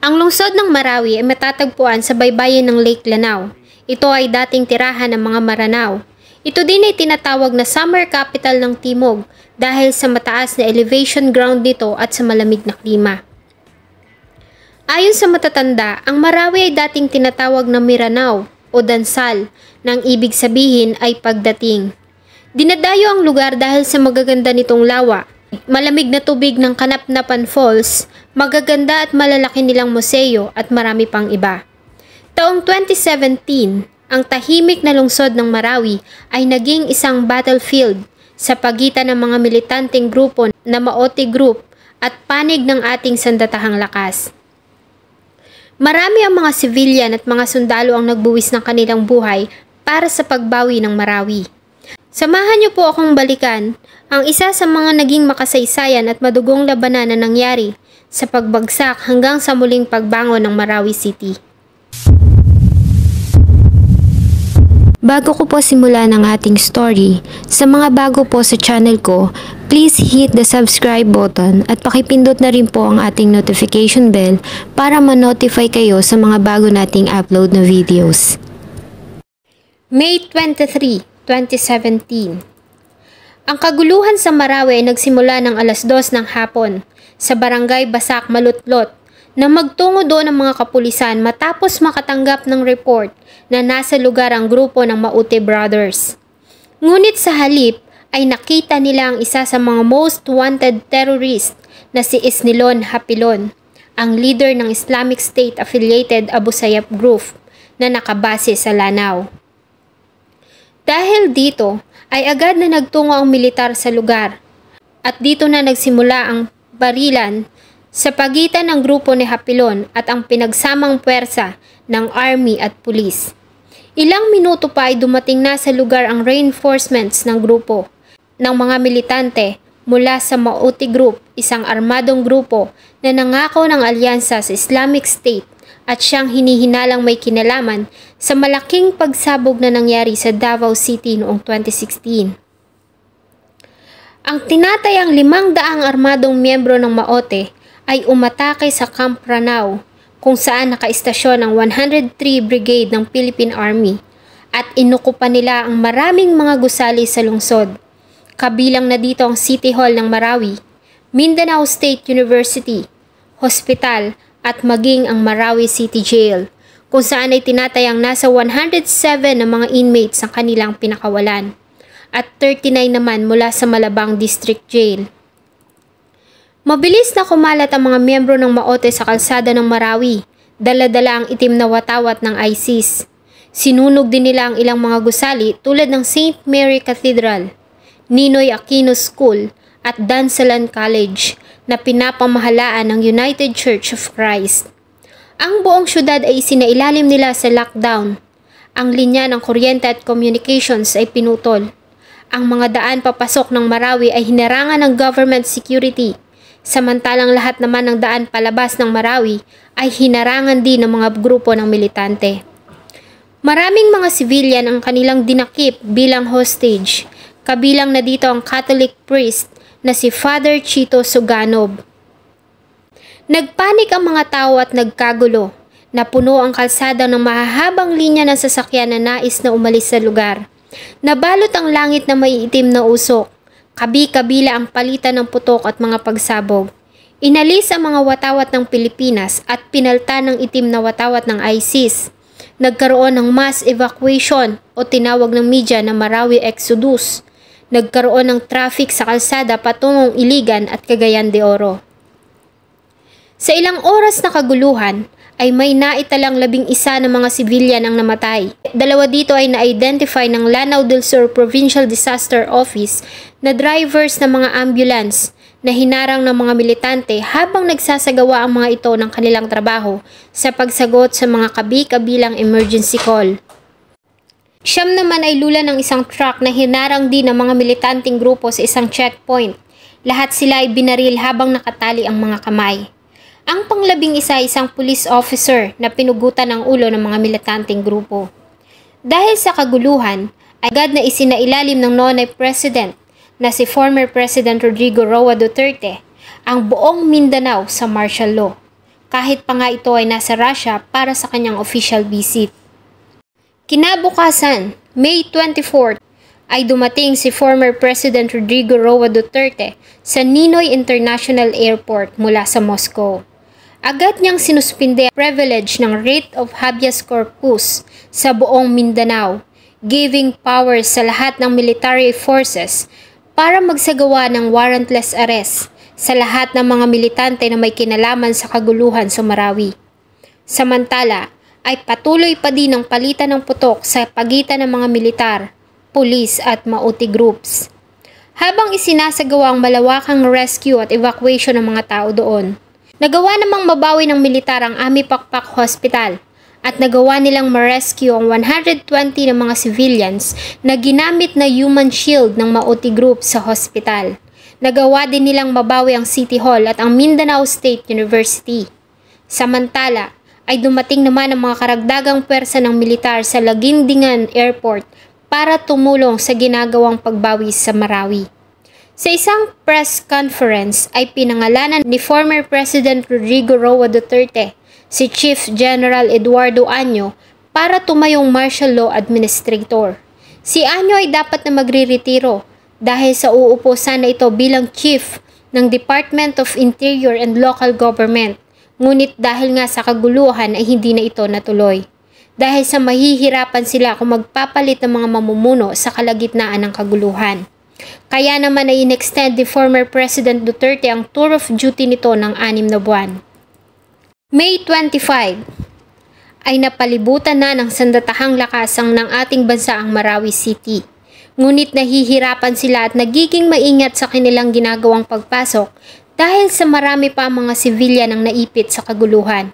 Ang lungsod ng Marawi ay matatagpuan sa baybayin ng Lake Lanao. Ito ay dating tirahan ng mga Maranao. Ito din ay tinatawag na summer capital ng Timog dahil sa mataas na elevation ground nito at sa malamig na klima. Ayon sa matatanda, ang Marawi ay dating tinatawag na Miranao o Dansal, nang ibig sabihin ay pagdating. Dinadayo ang lugar dahil sa magaganda nitong lawa, malamig na tubig ng Kanapnapan Falls, magaganda at malalaki nilang museo at marami pang iba. Taong 2017, ang tahimik na lungsod ng Marawi ay naging isang battlefield sa pagitan ng mga militanteng grupo na Maote Group at panig ng ating sandatahang lakas. Marami ang mga civilian at mga sundalo ang nagbuwis ng kanilang buhay para sa pagbawi ng Marawi. Samahan niyo po akong balikan ang isa sa mga naging makasaysayan at madugong labanan na nangyari sa pagbagsak hanggang sa muling pagbangon ng Marawi City. Bago ko po simulan ang ating story, sa mga bago po sa channel ko, please hit the subscribe button at pakipindot na rin po ang ating notification bell para ma-notify kayo sa mga bago nating upload na videos. May 23, 2017. Ang kaguluhan sa Marawi ay nagsimula ng alas 2 ng hapon sa barangay Basak Malutlot na magtungo doon ang mga kapulisan matapos makatanggap ng report na nasa lugar ang grupo ng Maute Brothers. Ngunit sa halip ay nakita nila ang isa sa mga most wanted terrorist na si Isnilon Hapilon, ang leader ng Islamic State-affiliated Abu Sayyaf Group na nakabase sa Lanao. Dahil dito ay agad na nagtungo ang militar sa lugar at dito na nagsimula ang barilan sa pagitan ng grupo ni Hapilon at ang pinagsamang puwersa ng army at pulis. Ilang minuto pa ay dumating na sa lugar ang reinforcements ng grupo ng mga militante mula sa Maute Group, isang armadong grupo na nangako ng alyansa sa Islamic State at siyang hinihinalang may kinalaman sa malaking pagsabog na nangyari sa Davao City noong 2016. Ang tinatayang 500 armadong miyembro ng Maute ay umatake sa Camp Ranao kung saan nakaistasyon ang 103 Brigade ng Philippine Army at inukupan nila ang maraming mga gusali sa lungsod. Kabilang na dito ang City Hall ng Marawi, Mindanao State University, hospital at maging ang Marawi City Jail kung saan ay tinatayang nasa 107 na mga inmates ang kanilang pinakawalan at 39 naman mula sa Malabang District Jail. Mabilis na kumalat ang mga miyembro ng Maote sa kalsada ng Marawi, dala-dala ang itim na watawat ng ISIS. Sinunog din nila ang ilang mga gusali tulad ng St. Mary Cathedral, Ninoy Aquino School at Dansalan College na pinapamahalaan ng United Church of Christ. Ang buong syudad ay isinailalim nila sa lockdown. Ang linya ng kuryente at communications ay pinutol. Ang mga daan papasok ng Marawi ay hinarangan ng government security. Samantalang lahat naman ng daan palabas ng Marawi ay hinarangan din ng mga grupo ng militante. Maraming mga civilian ang kanilang dinakip bilang hostage, kabilang na dito ang Catholic priest na si Father Chito Suganob. Nagpanik ang mga tao at nagkagulo, napuno ang kalsada ng mahahabang linya ng sasakyan na nais na umalis sa lugar. Nabalot ang langit na may itim na usok. Kabi-kabila ang palitan ng putok at mga pagsabog. Inalis ang mga watawat ng Pilipinas at pinaltan ng itim na watawat ng ISIS. Nagkaroon ng mass evacuation o tinawag ng media na Marawi Exodus. Nagkaroon ng traffic sa kalsada patungong Iligan at Cagayan de Oro. Sa ilang oras na kaguluhan, ay may naitalang 11 na mga civilian ang namatay. 2 dito ay na-identify ng Lanao del Sur Provincial Disaster Office na drivers ng mga ambulance na hinarang ng mga militante habang nagsasagawa ang mga ito ng kanilang trabaho sa pagsagot sa mga kabi-kabilang emergency call. 9 naman ay lula ng isang truck na hinarang din ng mga militanteng grupo sa isang checkpoint. Lahat sila ay binaril habang nakatali ang mga kamay. Ang pang-11 isang police officer na pinugutan ng ulo ng mga militanteng grupo. Dahil sa kaguluhan, agad na isinailalim ng Noonay President na si former President Rodrigo Roa Duterte ang buong Mindanao sa martial law. kahit pa nga ito ay nasa Russia para sa kanyang official visit. Kinabukasan, May 24, ay dumating si former President Rodrigo Roa Duterte sa Ninoy International Airport mula sa Moscow. Agad niyang sinuspinde ang privilege ng writ of habeas corpus sa buong Mindanao, giving powers sa lahat ng military forces para magsagawa ng warrantless arrest sa lahat ng mga militante na may kinalaman sa kaguluhan sa Marawi. Samantala, ay patuloy pa din ang palitan ng putok sa pagitan ng mga militar, pulis at Maote groups. Habang isinasagawa ang malawakang rescue at evacuation ng mga tao doon, nagawa namang mabawi ng militar ang Ami Pakpak Hospital at nagawa nilang ma-rescue ang 120 ng mga civilians na ginamit na human shield ng Maote group sa hospital. Nagawa din nilang mabawi ang City Hall at ang Mindanao State University. Samantala, ay dumating naman ang mga karagdagang pwersa ng militar sa Laguindingan Airport para tumulong sa ginagawang pagbawi sa Marawi. Sa isang press conference ay pinangalanan ni former President Rodrigo Roa Duterte si Chief General Eduardo Año para tumayong martial law administrator. Si Año ay dapat na magriretiro dahil sa uupo sana ito bilang Chief ng Department of Interior and Local Government. Ngunit dahil nga sa kaguluhan ay hindi na ito natuloy. Dahil sa mahihirapan sila kung magpapalit ng mga mamumuno sa kalagitnaan ng kaguluhan. Kaya naman ay in-extend ni former President Duterte ang tour of duty nito ng 6 na buwan. May 25 ay napalibutan na ng sandatahang lakasang ng ating bansa ang Marawi City. Ngunit nahihirapan sila at nagiging maingat sa kanilang ginagawang pagpasok dahil sa marami pa mga sibilyan ang naipit sa kaguluhan.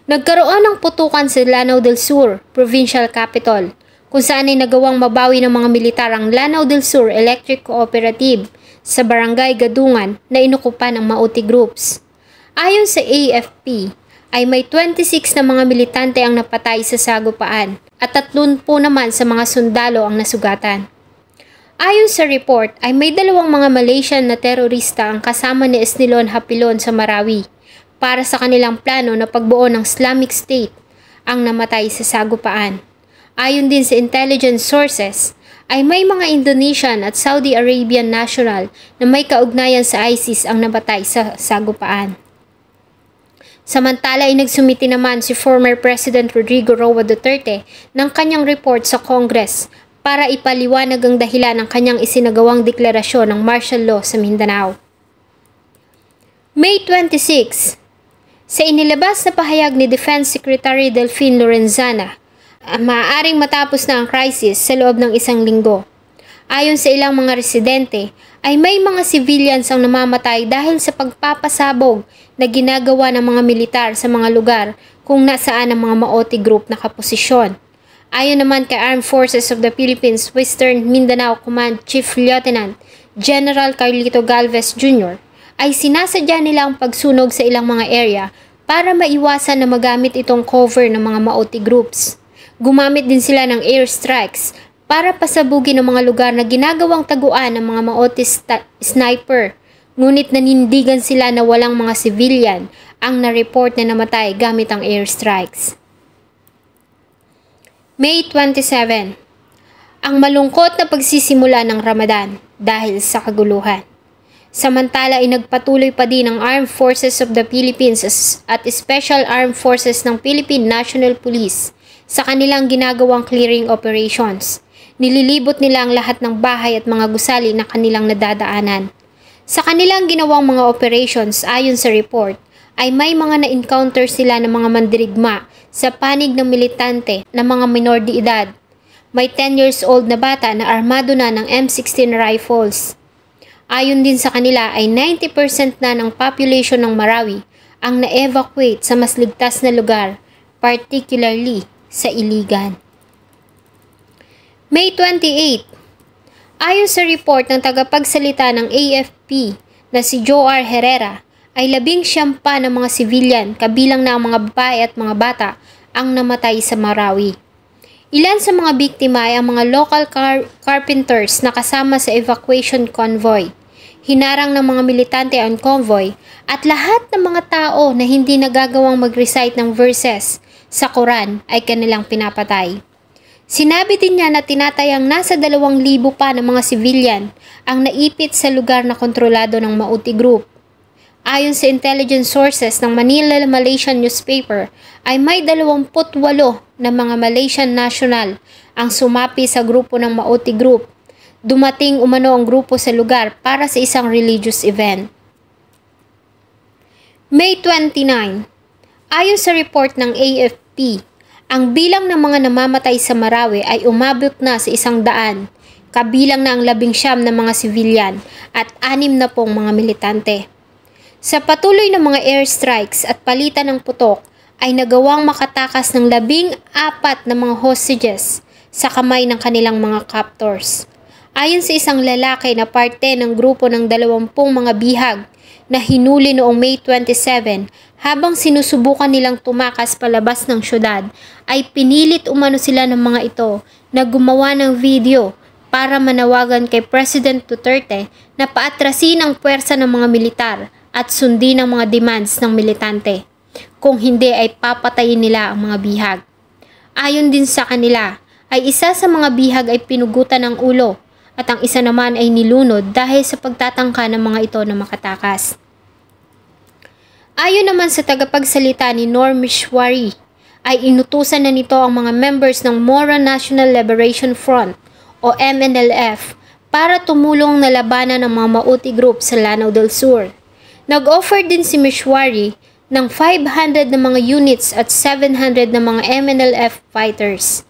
Nagkaroon ng putukan sa Lanao del Sur, provincial capital, kung saan ay nagawang mabawi ng mga militar ang Lanao del Sur Electric Cooperative sa Barangay Gadungan na inukupan ng Maote groups. Ayon sa AFP, ay may 26 na mga militante ang napatay sa sagupaan at 30 naman sa mga sundalo ang nasugatan. Ayon sa report ay may 2 mga Malaysian na terorista ang kasama ni Esnilon Hapilon sa Marawi para sa kanilang plano na pagbuo ng Islamic State ang namatay sa sagupaan. Ayon din sa intelligence sources ay may mga Indonesian at Saudi Arabian national na may kaugnayan sa ISIS ang namatay sa sagupaan. Samantala ay nagsumiti naman si former President Rodrigo Roa Duterte ng kanyang report sa Congress para ipaliwanag ang dahilan ng kanyang isinagawang deklarasyon ng martial law sa Mindanao. May 26, sa inilabas na pahayag ni Defense Secretary Delfin Lorenzana, maaaring matapos na ang crisis sa loob ng 1 linggo. Ayon sa ilang mga residente, ay may mga civilians ang namamatay dahil sa pagpapasabog na ginagawa ng mga militar sa mga lugar kung nasaan ang mga Maote group nakaposisyon. Ayon naman kay Armed Forces of the Philippines Western Mindanao Command Chief Lieutenant General Carlito Galvez Jr., ay sinasadya nila ang pagsunog sa ilang mga area para maiwasan na magamit itong cover ng mga Maote groups. Gumamit din sila ng airstrikes para pasabugin ang mga lugar na ginagawang taguan ng mga Maote sniper, ngunit nanindigan sila na walang mga civilian ang na-report na namatay gamit ang airstrikes. May 27, ang malungkot na pagsisimula ng Ramadan dahil sa kaguluhan. Samantala ay nagpatuloy pa din ang Armed Forces of the Philippines at Special Armed Forces ng Philippine National Police sa kanilang ginagawang clearing operations. Nililibot nila ang lahat ng bahay at mga gusali na kanilang nadadaanan. Sa kanilang ginawang mga operations ayon sa report, ay may mga na-encounter sila ng mga mandirigma sa panig ng militante na mga minor de edad. May 10 years old na bata na armado na ng M16 rifles. Ayon din sa kanila ay 90% na ng population ng Marawi ang na-evacuate sa mas ligtas na lugar, particularly sa Iligan. May 28, ayon sa report ng tagapagsalita ng AFP na si Joar Herrera, ay 19 pa ng mga civilian kabilang na ang mga babae at mga bata ang namatay sa Marawi. Ilan sa mga biktima ay ang mga local carpenters na kasama sa evacuation convoy. hinarang ng mga militante ang convoy, at lahat ng mga tao na hindi nagagawang mag-recite ng verses sa Quran ay kanilang pinapatay. Sinabi din niya na tinatayang nasa 2,000 pa ng mga civilian ang naipit sa lugar na kontrolado ng Mauti Group. Ayon sa intelligence sources ng Manila Malaysian newspaper ay may 28 na mga Malaysian national ang sumapi sa grupo ng Mauti Group. Dumating umano ang grupo sa lugar para sa isang religious event. May 29. Ayon sa report ng AFP, ang bilang ng mga namamatay sa Marawi ay umabot na sa 100, kabilang na ang 19 na mga civilian at 6 na pong mga militante. Sa patuloy na mga airstrikes at palitan ng putok, ay nagawang makatakas ng 14 na mga hostages sa kamay ng kanilang mga captors. Ayon sa isang lalaki na parte ng grupo ng 20 mga bihag na hinuli noong May 27, habang sinusubukan nilang tumakas palabas ng syudad, ay pinilit umano sila ng mga ito na gumawa ng video para manawagan kay President Duterte na paatrasin ang puwersa ng mga militar at sundin ang mga demands ng militante. Kung hindi ay papatayin nila ang mga bihag. Ayon din sa kanila, ay isa sa mga bihag ay pinugutan ng ulo at ang isa naman ay nilunod dahil sa pagtatangka ng mga ito na makatakas. Ayon naman sa tagapagsalita ni Noor Mishwari, ay inutusan na nito ang mga members ng Mora National Liberation Front o MNLF para tumulong na labanan ng mga Mauti Group sa Lanao del Sur. Nag-offer din si Mishwari ng 500 na mga units at 700 na mga MNLF fighters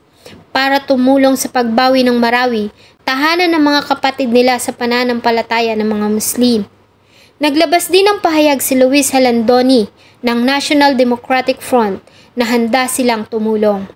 para tumulong sa pagbawi ng Marawi, tahanan ng mga kapatid nila sa pananampalataya ng mga Muslim. Naglabas din ng pahayag si Luis Halandoni ng National Democratic Front na handa silang tumulong.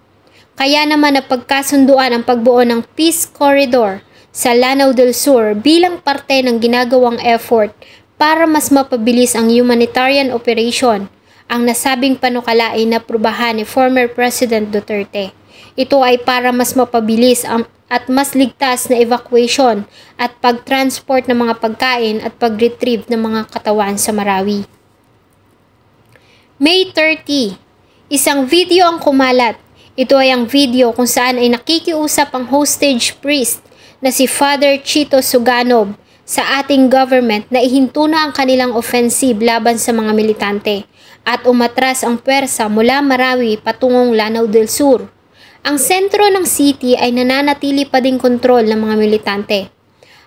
Kaya naman napagkasunduan ang pagbuo ng Peace Corridor sa Lanao del Sur bilang parte ng ginagawang effort para mas mapabilis ang humanitarian operation. Ang nasabing panukala ay naprubahan ni former President Duterte. Ito ay para mas mapabilis at mas ligtas na evacuation at pag-transport ng mga pagkain at pag-retrieve ng mga katawan sa Marawi. May 30. Isang video ang kumalat. Ito ay ang video kung saan ay nakikiusap ang hostage priest na si Father Chito Suganob sa ating government na ihinto na ang kanilang offensive laban sa mga militante at umatras ang pwersa mula Marawi patungong Lanao del Sur. Ang sentro ng city ay nananatili pa ding kontrol ng mga militante.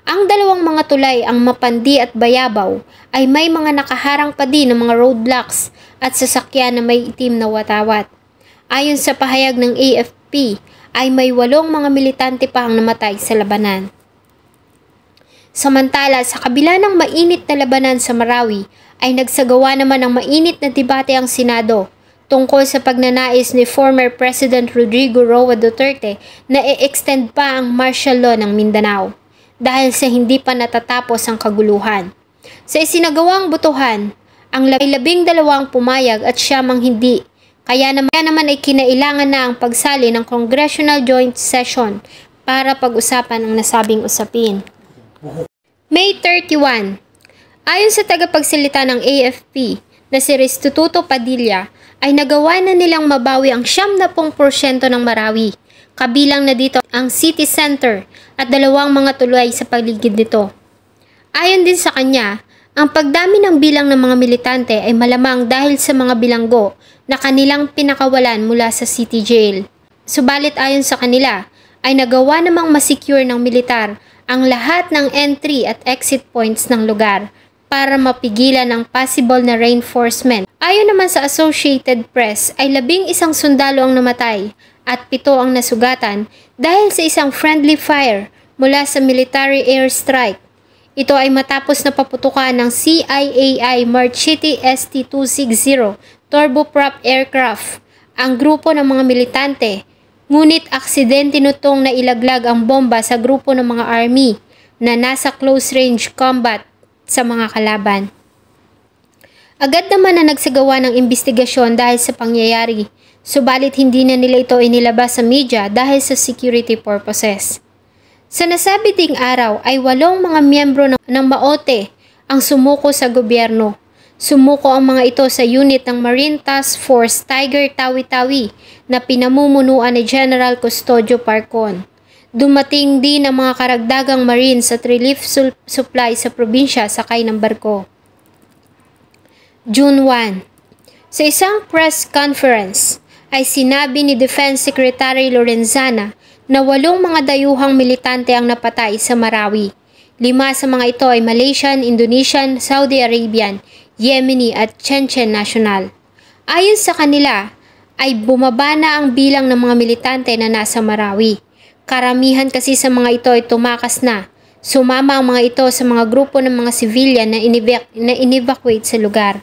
Ang dalawang mga tulay, ang Mapandi at Bayabaw, ay may mga nakaharang pa din ng mga roadblocks at sasakyan na may itim na watawat. Ayon sa pahayag ng AFP, ay may 8 mga militante pa ang namatay sa labanan. Samantala, sa kabila ng mainit na labanan sa Marawi, ay nagsagawa naman ng mainit na debate ang Senado tungkol sa pagnanais ni former President Rodrigo Roa Duterte na i-extend pa ang martial law ng Mindanao dahil sa hindi pa natatapos ang kaguluhan. Sa isinagawang botohan, ang 12 pumayag at 7 hindi. Kaya naman ay kinailangan na ang pagsali ng Congressional Joint Session para pag-usapan ang nasabing usapin. May 31. Ayon sa tagapagsalita ng AFP na si Restituto Padilla, ay nagawa na nilang mabawi ang 70% ng Marawi. Kabilang na dito ang city center at 2 mga tulay sa paligid nito. Ayon din sa kanya, ang pagdami ng bilang ng mga militante ay malamang dahil sa mga bilanggo na kanilang pinakawalan mula sa city jail. Subalit ayon sa kanila, ay nagawa namang masecure ng militar ang lahat ng entry at exit points ng lugar para mapigilan ang possible na reinforcement. Ayon naman sa Associated Press ay 11 sundalo ang namatay at 7 ang nasugatan dahil sa isang friendly fire mula sa military airstrike. Ito ay matapos na paputukan ng CIAI Marchetti ST-260 turboprop aircraft ang grupo ng mga militante, ngunit aksidente nitong nailaglag ang bomba sa grupo ng mga army na nasa close range combat sa mga kalaban. Agad naman na nagsagawa ng investigasyon dahil sa pangyayari, subalit hindi na nila ito inilabas sa media dahil sa security purposes. Sa nasabi ding araw ay 8 mga miyembro ng Maote ang sumuko sa gobyerno. Sumuko ang mga ito sa unit ng Marine Task Force Tiger Tawi-Tawi na pinamumunuan ni General Custodio Parcon. Dumating din ang mga karagdagang Marines at relief supply sa probinsya sakay ng barko. June 1. Sa isang press conference ay sinabi ni Defense Secretary Lorenzana na 8 mga dayuhang militante ang napatay sa Marawi. 5 sa mga ito ay Malaysian, Indonesian, Saudi Arabian, Yemeni at Chechen national. Ayon sa kanila ay bumaba na ang bilang ng mga militante na nasa Marawi. Karamihan kasi sa mga ito ay tumakas na. Sumama ang mga ito sa mga grupo ng mga civilian na in-evacuate sa lugar.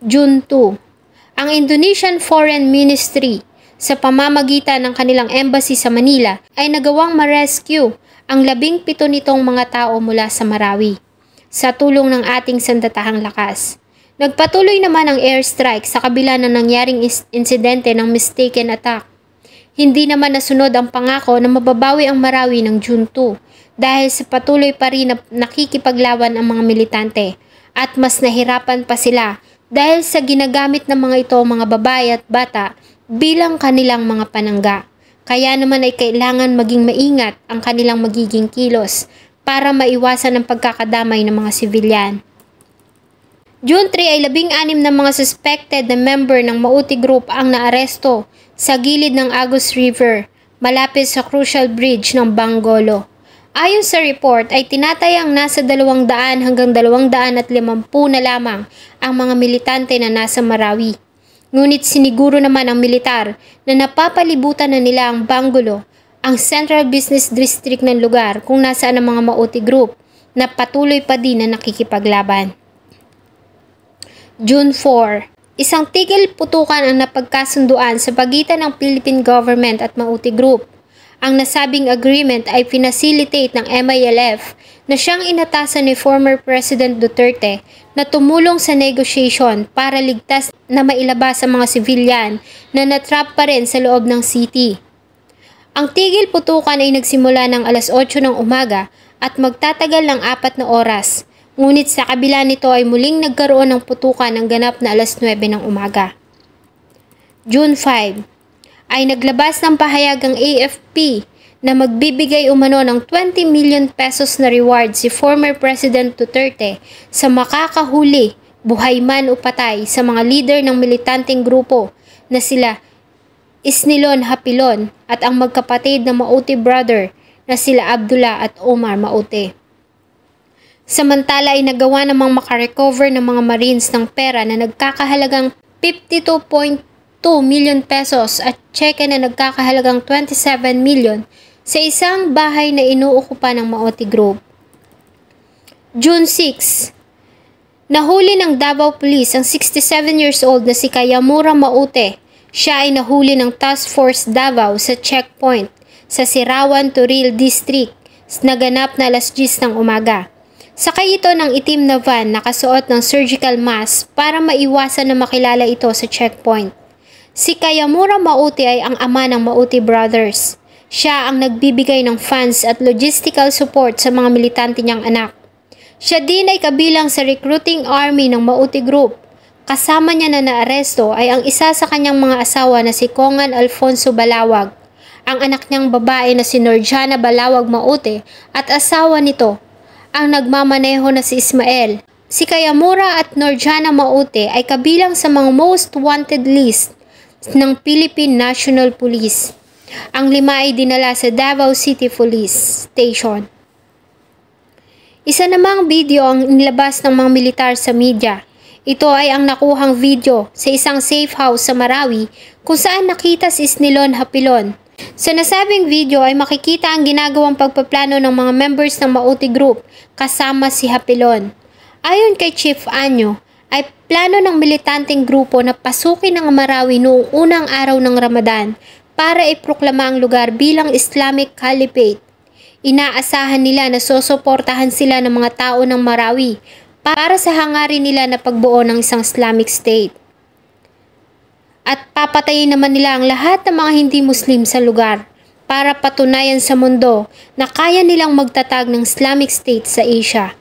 June 2. Ang Indonesian Foreign Ministry sa pamamagitan ng kanilang embassy sa Manila ay nagawang ma-rescue ang 17 nitong mga tao mula sa Marawi sa tulong ng ating sandatahang lakas. Nagpatuloy naman ang airstrike sa kabila ng nangyaring insidente ng mistaken attack. Hindi naman nasunod ang pangako na mababawi ang Marawi ng June 2 dahil sa patuloy pa rin na nakikipaglaban ang mga militante at mas nahirapan pa sila dahil sa ginagamit ng mga ito mga babae at bata bilang kanilang mga panangga. Kaya naman ay kailangan maging maingat ang kanilang magiging kilos para maiwasan ang pagkakadamay ng mga sibilyan. June 3 ay 16 na mga suspected na member ng Mauti Group ang naaresto sa gilid ng Agus River, malapit sa crucial bridge ng Bangolo. Ayon sa report ay tinatayang nasa 200 hanggang 250 na lamang ang mga militante na nasa Marawi. Ngunit siniguro naman ang militar na napapalibutan na nila ang Bangolo, ang Central Business District ng lugar kung nasaan ang mga Mauti Group na patuloy pa din na nakikipaglaban. June 4. Isang tigil putukan ang napagkasunduan sa pagitan ng Philippine Government at Mauti Group. Ang nasabing agreement ay pinacilitate ng MILF na siyang inatasan ni former President Duterte na tumulong sa negotiation para ligtas na mailabas ang mga civilian na natrap pa rin sa loob ng city. Ang tigil putukan ay nagsimula ng alas 8 ng umaga at magtatagal ng 4 na oras. Ngunit sa kabila nito ay muling nagkaroon ng putukan ng ganap na alas 9 ng umaga. June 5 ay naglabas ng pahayag ang AFP na magbibigay umano ng 20 million pesos na reward si former President Duterte sa makakahuli, buhay man o patay sa mga leader ng militanteng grupo na sila Isnilon Hapilon at ang magkapatid na Mauti brother na sila Abdullah at Omar Mauti. Samantala ay nagawa namang makarecover ng mga Marines ng pera na nagkakahalagang 52.2 million pesos at cheque na nagkakahalagang 27 million sa isang bahay na inuukupan ng Mauti Group. June 6. Nahuli ng Davao Police ang 67 years old na si Kayamura Mauti. Siya ay nahuli ng Task Force Davao sa checkpoint sa Sirawan, Turil District naganap na alas 10 ng umaga. Sakay ito ng itim na van nakasuot ng surgical mask para maiwasan na makilala ito sa checkpoint. Si Kayamura Mauti ay ang ama ng Mauti Brothers. Siya ang nagbibigay ng funds at logistical support sa mga militante niyang anak. Siya din ay kabilang sa recruiting army ng Mauti Group. Kasama niya na naaresto ay ang isa sa kanyang mga asawa na si Congan Alfonso Balawag, ang anak niyang babae na si Norjana Balawag Mauti at asawa nito, ang nagmamaneho na si Ismael. Si Kayamura at Norjana Mauti ay kabilang sa mga most wanted list ng Philippine National Police. Ang 5 ay dinala sa Davao City Police Station. Isa namang video ang inilabas ng mga militar sa media. Ito ay ang nakuhang video sa isang safe house sa Marawi kung saan nakita si Isnilon Hapilon. Sa nasabing video ay makikita ang ginagawang pagpaplano ng mga members ng Mauti Group kasama si Hapilon. Ayon kay Chief Anyo, ay plano ng militanteng grupo na pasukin ang Marawi noong unang araw ng Ramadan para iproklama ang lugar bilang Islamic Caliphate. Inaasahan nila na susuportahan sila ng mga tao ng Marawi para sa hangarin nila na pagbuo ng isang Islamic State. At papatayin naman nila ang lahat ng mga hindi Muslim sa lugar para patunayan sa mundo na kaya nilang magtatag ng Islamic State sa Asia.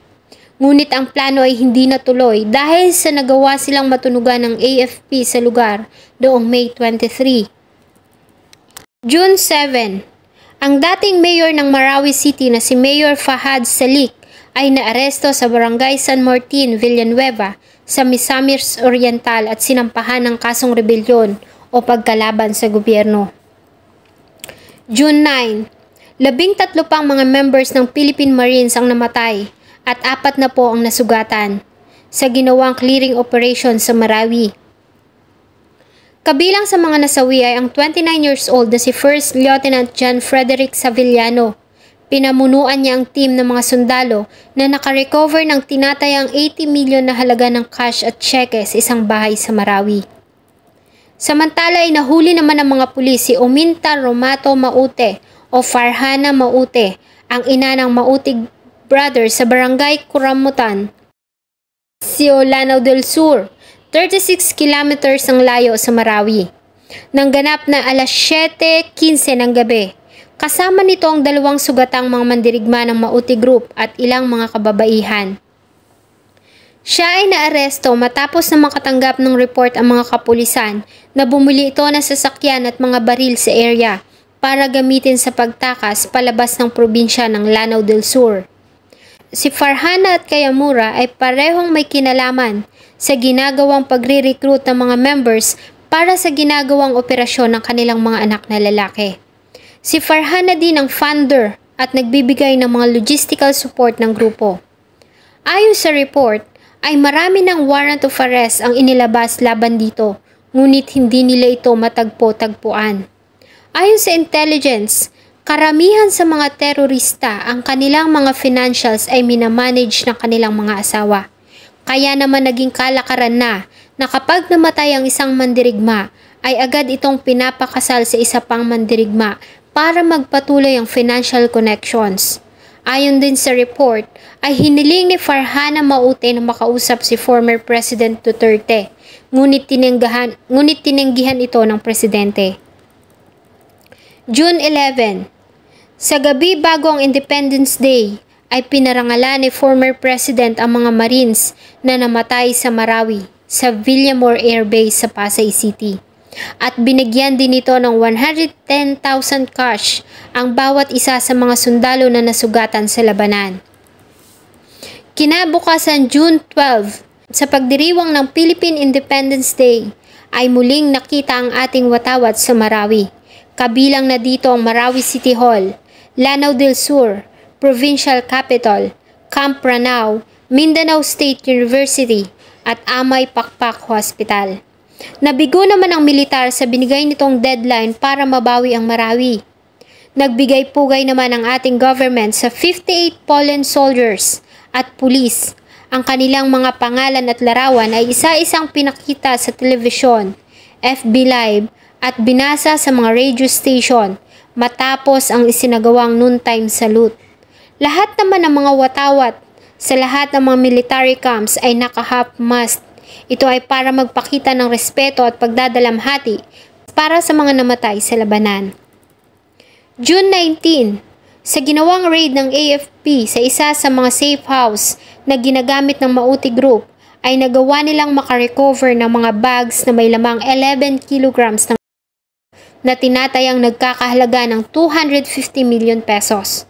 Ngunit ang plano ay hindi natuloy dahil sa nagawa silang matunugan ng AFP sa lugar noong May 23. June 7. Ang dating mayor ng Marawi City na si Mayor Fahad Salik ay naaresto sa Barangay San Martin, Villanueva sa Misamis Oriental at sinampahan ng kasong rebelyon o pagkalaban sa gobyerno. June 9. 13 pang mga members ng Philippine Marines ang namatay at 4 na po ang nasugatan sa ginawang clearing operation sa Marawi. Kabilang sa mga nasawi ay ang 29 years old na si First Lieutenant John Frederick Savillano. Pinamunuan niya ang team ng mga sundalo na nakarecover ng tinatayang 80 milyon na halaga ng cash at cheque sa isang bahay sa Marawi. Samantala ay nahuli naman ng mga pulis si Ominta Romato Maute o Farhana Maute, ang ina ng Maute brothers sa Barangay Kuramutan, Lanao del Sur, 36 kilometers ang layo sa Marawi. Nangganap na alas 7:15 ng gabi. Kasama nito ang 2 sugatang mga mandirigma ng Maute Group at ilang mga kababaihan. Siya ay naaresto matapos na makatanggap ng report ang mga kapulisan na bumili ito ng sasakyan at mga baril sa area para gamitin sa pagtakas palabas ng probinsya ng Lanao del Sur. Si Farhana at Kayamura ay parehong may kinalaman sa ginagawang pagre-recruit ng mga members para sa ginagawang operasyon ng kanilang mga anak na lalaki. Si Farhana din ang funder at nagbibigay ng mga logistical support ng grupo. Ayon sa report, ay marami ng warrant of arrest ang inilabas laban dito, ngunit hindi nila ito matagpo-tagpuan. Ayon sa intelligence, karamihan sa mga terorista ang kanilang mga financials ay minamanage ng kanilang mga asawa. Kaya naman naging kalakaran na kapag namatay ang isang mandirigma, ay agad itong pinapakasal sa isa pang mandirigma para magpatuloy ang financial connections. Ayon din sa report, ay hiniling ni Farhana Maute na makausap si former President Duterte, ngunit tinanggihan ito ng presidente. June 11. Sa gabi bago ang Independence Day, ay pinarangalan ni former President ang mga Marines na namatay sa Marawi sa Villamor Air Base sa Pasay City. At binigyan din ito ng 110,000 cash ang bawat isa sa mga sundalo na nasugatan sa labanan. Kinabukasan June 12, sa pagdiriwang ng Philippine Independence Day, ay muling nakita ang ating watawat sa Marawi. Kabilang na dito ang Marawi City Hall, Lanao del Sur, Provincial Capital, Camp Ranao, Mindanao State University at Amay Pakpak Hospital. Nabigo naman ang militar sa binigay nitong deadline para mabawi ang Marawi. Nagbigay pugay naman ang ating government sa 58 fallen soldiers at pulis. Ang kanilang mga pangalan at larawan ay isa-isang pinakita sa telebisyon, FB Live at binasa sa mga radio station matapos ang isinagawang noontime salute. Lahat naman ng mga watawat sa lahat ng mga military camps ay naka-half mast. Ito ay para magpakita ng respeto at pagdadalamhati para sa mga namatay sa labanan. June 19, sa ginawang raid ng AFP sa isa sa mga safe house na ginagamit ng Maute Group, ay nagawa nilang makarecover ng mga bags na may lamang 11 kilograms na tinatayang nagkakahalaga ng 250 million pesos.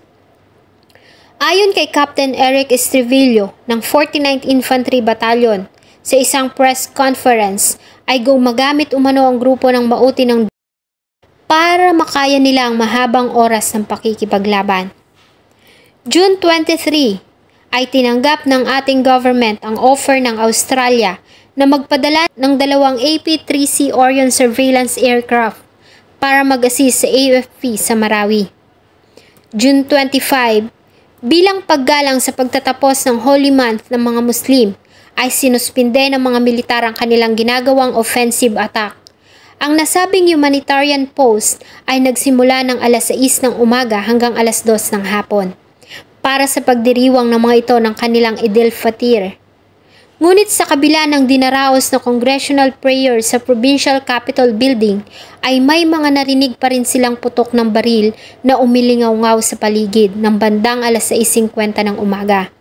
Ayon kay Captain Eric Estrivillo ng 49th Infantry Battalion, sa isang press conference ay gumagamit umano ang grupo ng Maute ng para makaya nila ang mahabang oras ng pakikipaglaban. June 23 ay tinanggap ng ating government ang offer ng Australia na magpadala ng 2 AP-3C Orion surveillance aircraft para mag-assist sa AFP sa Marawi. June 25, bilang paggalang sa pagtatapos ng Holy Month ng mga Muslim, ay sinuspinde ng mga militar ang kanilang ginagawang offensive attack. Ang nasabing humanitarian post ay nagsimula ng alas 6 ng umaga hanggang alas 2 ng hapon para sa pagdiriwang ng mga ito ng kanilang Eid al-Fitr. Ngunit sa kabila ng dinaraos na congressional prayer sa Provincial Capitol Building ay may mga narinig pa rin silang putok ng baril na umilingaw-ngaw sa paligid ng bandang alas 6:50 ng umaga.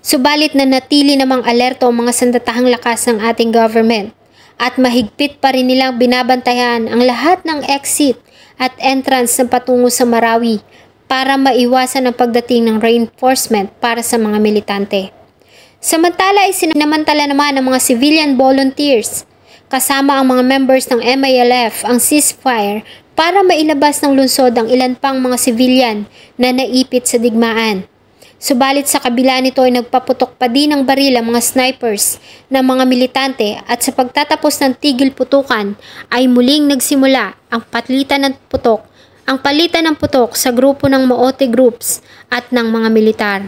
Subalit nanatili namang alerto ang mga sandatahang lakas ng ating government at mahigpit pa rin nilang binabantayan ang lahat ng exit at entrance na patungo sa Marawi para maiwasan ang pagdating ng reinforcement para sa mga militante. Samantala ay sinamantala naman ng mga civilian volunteers kasama ang mga members ng MILF ang ceasefire para mailabas ng lungsod ang ilan pang mga civilian na naipit sa digmaan. Subalit sa kabila nito ay nagpaputok pa din ng baril ang mga snipers ng mga militante at sa pagtatapos ng tigil putukan ay muling nagsimula ang palitan ng putok sa grupo ng Maote groups at ng mga militar.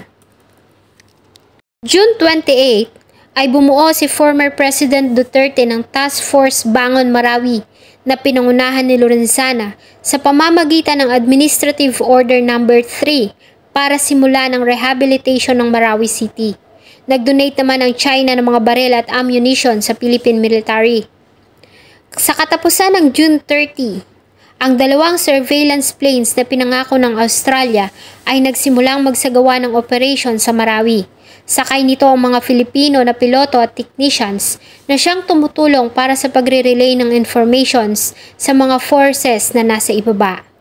June 28 ay bumuo si former President Duterte ng Task Force Bangon Marawi na pinangunahan ni Lorenzana sa pamamagitan ng Administrative Order No. 3 para simula ng rehabilitation ng Marawi City. Nag-donate naman ang China ng mga baril at ammunition sa Philippine military. Sa katapusan ng June 30, ang dalawang surveillance planes na pinangako ng Australia ay nagsimulang magsagawa ng operation sa Marawi. Sakay nito ang mga Filipino na piloto at technicians na siyang tumutulong para sa pagre-relay ng informations sa mga forces na nasa ibaba.